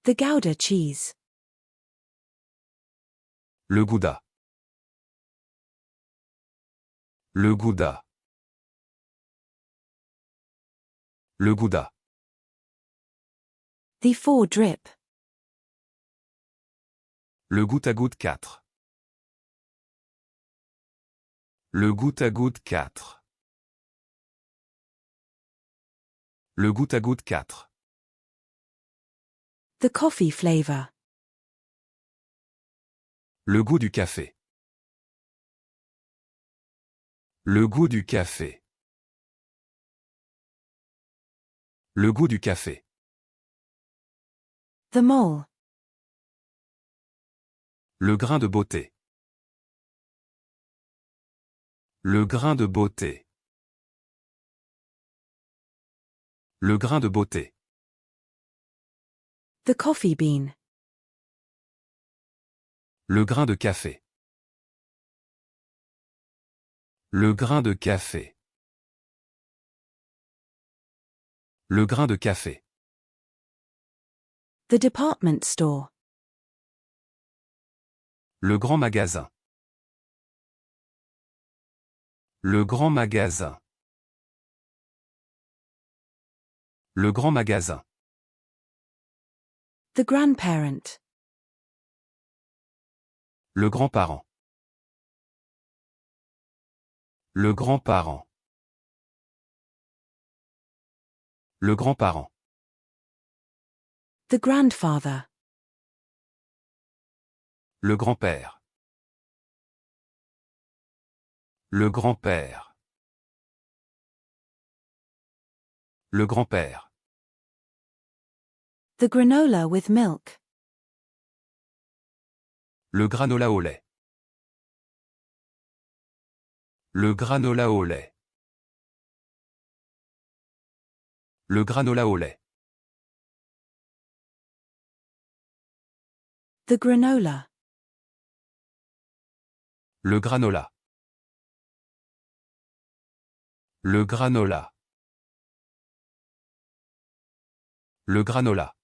The Gouda cheese. Le Gouda. Le Gouda. Le Gouda. The Four Drip. Le goutte à goutte 4. Le goutte à goutte 4. Le goutte à goutte 4. The Coffee flavor. Le goût du café. Le goût du café. Le goût du café. The Mole. Le grain de beauté. Le grain de beauté. Le grain de beauté. The Coffee bean. Le grain de café. Le grain de café. Le grain de café. The Department store. Le grand magasin. Le grand magasin. Le grand magasin. The Grandparent. Le grand-parent. Le grand-parent. Le grand-parent. The Grandfather. Le grand-père. Le grand-père. Le grand-père. The Granola with milk. Le granola au lait. Le granola au lait. Le granola au lait. The Granola. Le granola. Le granola. Le granola.